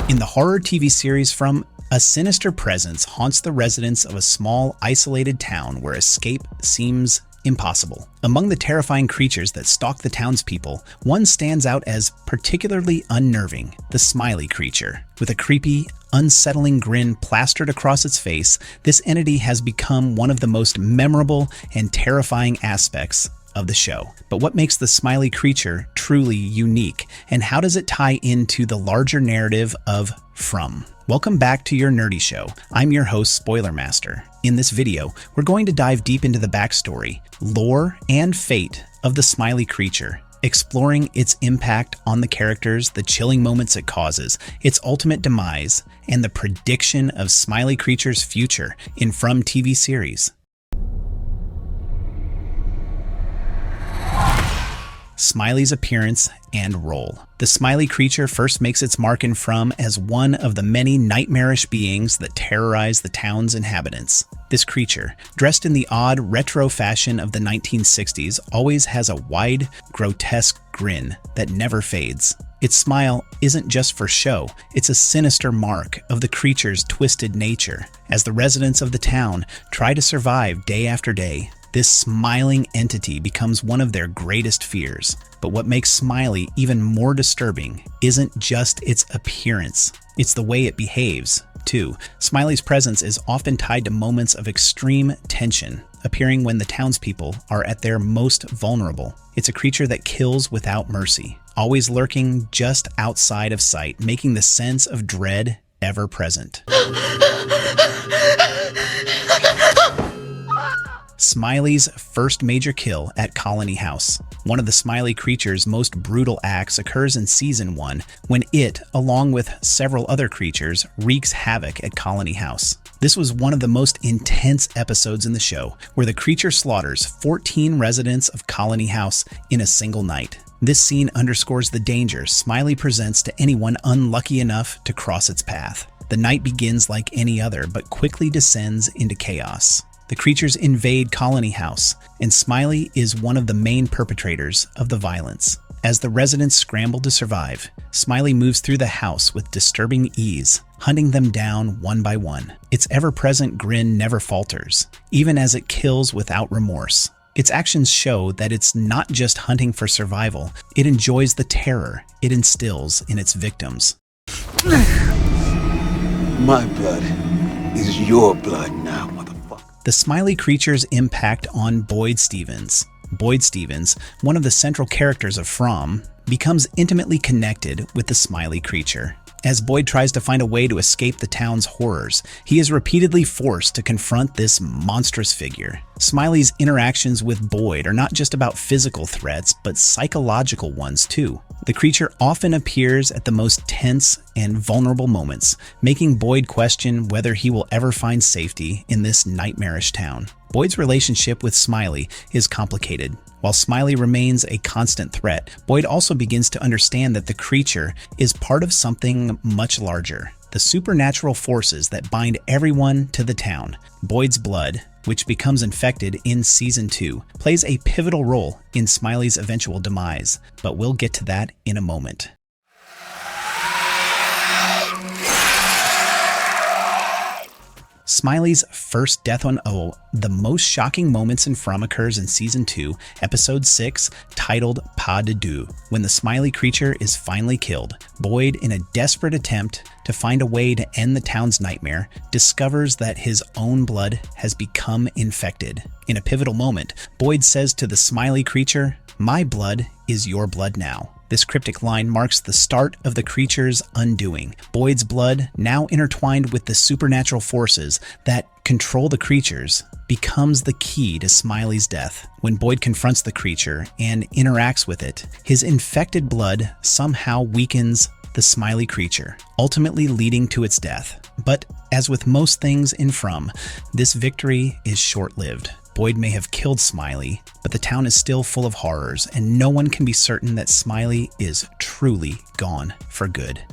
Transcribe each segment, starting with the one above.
In the horror TV series From, a sinister presence haunts the residents of a small, isolated town where escape seems impossible. Among the terrifying creatures that stalk the townspeople, one stands out as particularly unnerving, the Smiley Creature. With a creepy, unsettling grin plastered across its face, this entity has become one of the most memorable and terrifying aspects of the show. But what makes the Smiley Creature truly unique, and how does it tie into the larger narrative of From? Welcome back to your nerdy show. I'm your host, Spoiler Master. In this video, we're going to dive deep into the backstory, lore, and fate of the Smiley Creature, exploring its impact on the characters, the chilling moments it causes, its ultimate demise, and the prediction of Smiley Creature's future in From TV series. Smiley's appearance and role. The Smiley Creature first makes its mark in From as one of the many nightmarish beings that terrorize the town's inhabitants. This creature, dressed in the odd retro fashion of the 1960s, always has a wide, grotesque grin that never fades. Its smile isn't just for show, it's a sinister mark of the creature's twisted nature. As the residents of the town try to survive day after day, this smiling entity becomes one of their greatest fears. But what makes Smiley even more disturbing isn't just its appearance, it's the way it behaves, too. Smiley's presence is often tied to moments of extreme tension, appearing when the townspeople are at their most vulnerable. It's a creature that kills without mercy, always lurking just outside of sight, making the sense of dread ever present. Smiley's first major kill at Colony House. One of the Smiley Creature's most brutal acts occurs in Season 1 when it, along with several other creatures, wreaks havoc at Colony House. This was one of the most intense episodes in the show, where the creature slaughters 14 residents of Colony House in a single night. This scene underscores the danger Smiley presents to anyone unlucky enough to cross its path. The night begins like any other, but quickly descends into chaos. The creatures invade Colony House, and Smiley is one of the main perpetrators of the violence. As the residents scramble to survive, Smiley moves through the house with disturbing ease, hunting them down one by one. Its ever-present grin never falters, even as it kills without remorse. Its actions show that it's not just hunting for survival, it enjoys the terror it instills in its victims. My blood is your blood now, motherfucker. The Smiley Creature's impact on Boyd Stevens. Boyd Stevens, one of the central characters of From, becomes intimately connected with the Smiley Creature. As Boyd tries to find a way to escape the town's horrors, he is repeatedly forced to confront this monstrous figure. Smiley's interactions with Boyd are not just about physical threats, but psychological ones too. The creature often appears at the most tense and vulnerable moments, making Boyd question whether he will ever find safety in this nightmarish town. Boyd's relationship with Smiley is complicated. While Smiley remains a constant threat, Boyd also begins to understand that the creature is part of something much larger. The supernatural forces that bind everyone to the town. Boyd's blood, which becomes infected in Season 2, plays a pivotal role in Smiley's eventual demise, but we'll get to that in a moment. Smiley's first death on O. The most shocking moments in From occurs in Season 2, Episode 6, titled Pas de Deux. When the Smiley Creature is finally killed, Boyd, in a desperate attempt to find a way to end the town's nightmare, discovers that his own blood has become infected. In a pivotal moment, Boyd says to the Smiley Creature, "My blood is your blood now." This cryptic line marks the start of the creature's undoing. Boyd's blood, now intertwined with the supernatural forces that control the creatures, becomes the key to Smiley's death. When Boyd confronts the creature and interacts with it, his infected blood somehow weakens the Smiley Creature, ultimately leading to its death. But as with most things in From, this victory is short-lived. Boyd may have killed Smiley, but the town is still full of horrors, and no one can be certain that Smiley is truly gone for good.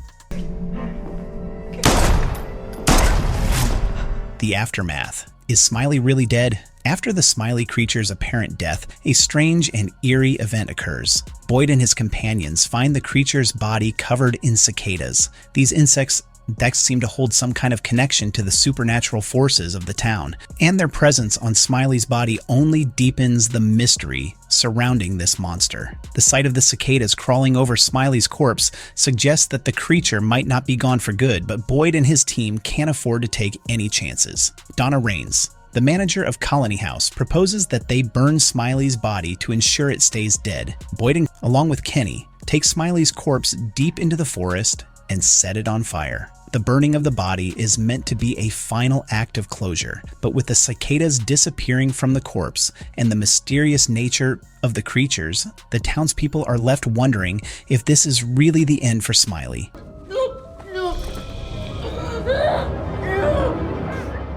The aftermath. Is Smiley really dead? After the Smiley Creature's apparent death, a strange and eerie event occurs. Boyd and his companions find the creature's body covered in cicadas. These insects that seem to hold some kind of connection to the supernatural forces of the town, and their presence on Smiley's body only deepens the mystery surrounding this monster. The sight of the cicadas crawling over Smiley's corpse suggests that the creature might not be gone for good, but Boyd and his team can't afford to take any chances. Donna Raines, the manager of Colony House, proposes that they burn Smiley's body to ensure it stays dead. Boyd, along with Kenny, take Smiley's corpse deep into the forest and set it on fire. The burning of the body is meant to be a final act of closure, but with the cicadas disappearing from the corpse and the mysterious nature of the creatures, the townspeople are left wondering if this is really the end for Smiley.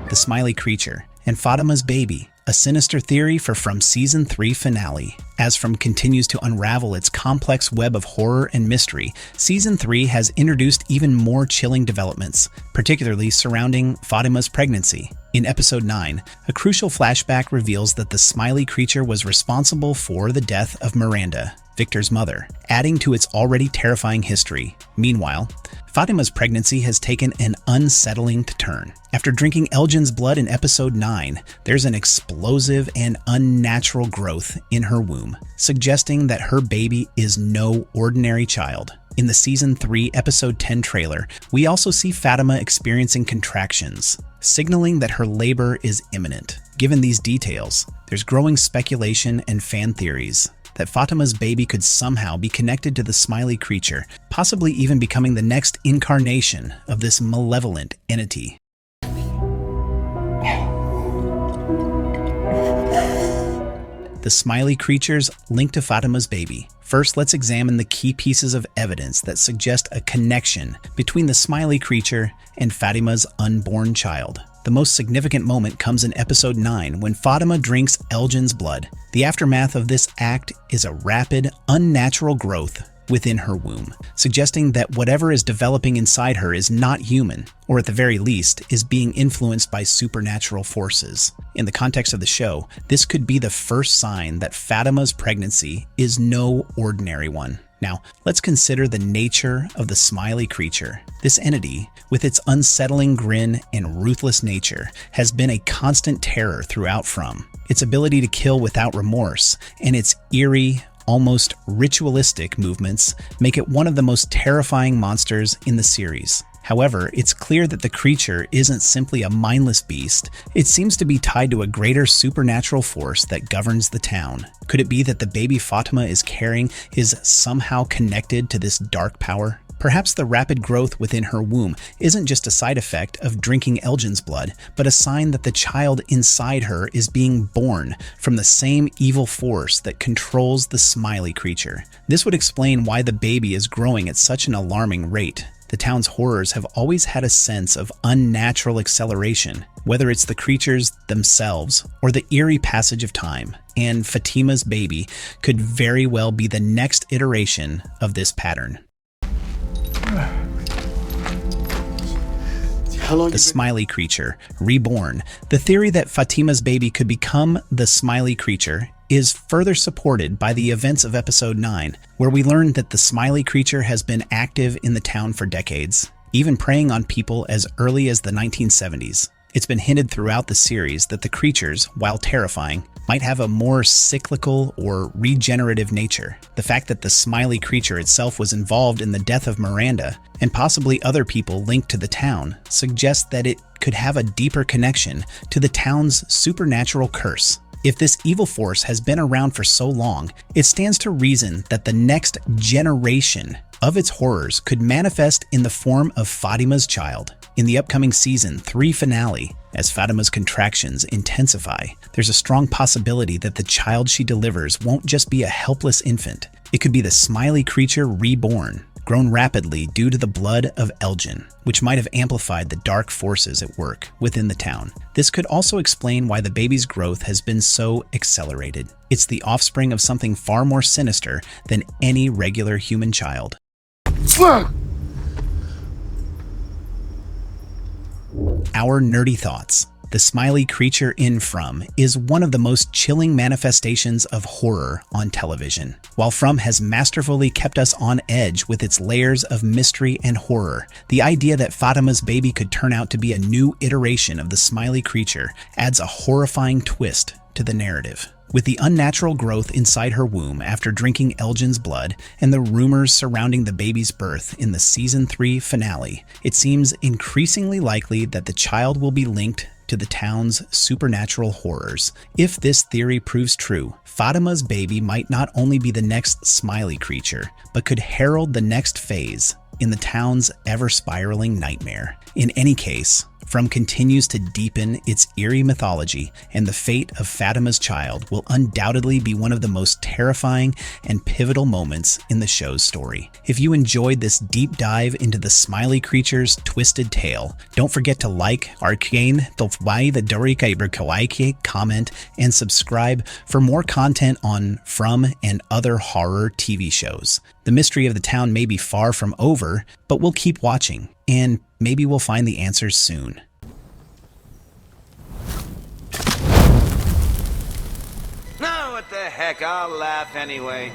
The Smiley Creature and Fatima's Baby, a sinister theory for From Season 3 finale. As From continues to unravel its complex web of horror and mystery, Season 3 has introduced even more chilling developments, particularly surrounding Fatima's pregnancy. In Episode 9, a crucial flashback reveals that the Smiley Creature was responsible for the death of Miranda, Victor's mother, adding to its already terrifying history. Meanwhile, Fatima's pregnancy has taken an unsettling turn. After drinking Elgin's blood in Episode 9, there's an explosive and unnatural growth in her womb, suggesting that her baby is no ordinary child. In the Season 3 Episode 10 trailer, we also see Fatima experiencing contractions, signaling that her labor is imminent. Given these details, there's growing speculation and fan theories that Fatima's baby could somehow be connected to the Smiley Creature, possibly even becoming the next incarnation of this malevolent entity. The Smiley Creature's link to Fatima's baby. First, let's examine the key pieces of evidence that suggest a connection between the Smiley Creature and Fatima's unborn child. The most significant moment comes in Episode 9 when Fatima drinks Elgin's blood. The aftermath of this act is a rapid, unnatural growth within her womb, suggesting that whatever is developing inside her is not human, or at the very least, is being influenced by supernatural forces. In the context of the show, this could be the first sign that Fatima's pregnancy is no ordinary one. Now, let's consider the nature of the Smiley Creature. This entity, with its unsettling grin and ruthless nature, has been a constant terror throughout From. Its ability to kill without remorse and its eerie, almost ritualistic movements make it one of the most terrifying monsters in the series. However, it's clear that the creature isn't simply a mindless beast. It seems to be tied to a greater supernatural force that governs the town. Could it be that the baby Fatima is carrying is somehow connected to this dark power? Perhaps the rapid growth within her womb isn't just a side effect of drinking Elgin's blood, but a sign that the child inside her is being born from the same evil force that controls the Smiley Creature. This would explain why the baby is growing at such an alarming rate. The town's horrors have always had a sense of unnatural acceleration, whether it's the creatures themselves or the eerie passage of time, and Fatima's baby could very well be the next iteration of this pattern. The Smiley Creature, Reborn. The theory that Fatima's baby could become the Smiley Creature is further supported by the events of Episode 9, where we learn that the Smiley Creature has been active in the town for decades, even preying on people as early as the 1970s. It's been hinted throughout the series that the creatures, while terrifying, might have a more cyclical or regenerative nature. The fact that the Smiley Creature itself was involved in the death of Miranda, and possibly other people linked to the town, suggests that it could have a deeper connection to the town's supernatural curse. If this evil force has been around for so long, it stands to reason that the next generation of its horrors could manifest in the form of Fatima's child. In the upcoming Season 3 finale, as Fatima's contractions intensify, there's a strong possibility that the child she delivers won't just be a helpless infant. It could be the Smiley Creature reborn, grown rapidly due to the blood of Elgin, which might have amplified the dark forces at work within the town. This could also explain why the baby's growth has been so accelerated. It's the offspring of something far more sinister than any regular human child. Our nerdy thoughts. The Smiley Creature in From is one of the most chilling manifestations of horror on television. While From has masterfully kept us on edge with its layers of mystery and horror, the idea that Fatima's baby could turn out to be a new iteration of the Smiley Creature adds a horrifying twist to the narrative. With the unnatural growth inside her womb after drinking Elgin's blood and the rumors surrounding the baby's birth in the Season 3 finale, it seems increasingly likely that the child will be linked to the town's supernatural horrors. If this theory proves true, Fatima's baby might not only be the next Smiley Creature, but could herald the next phase in the town's ever-spiraling nightmare. In any case, From continues to deepen its eerie mythology, and the fate of Fatima's child will undoubtedly be one of the most terrifying and pivotal moments in the show's story. If you enjoyed this deep dive into the Smiley Creature's twisted tale, don't forget to like, arcane, comment, and subscribe for more content on From and other horror TV shows. The mystery of the town may be far from over, but we'll keep watching, and maybe we'll find the answers soon. No, what the heck, I'll laugh anyway.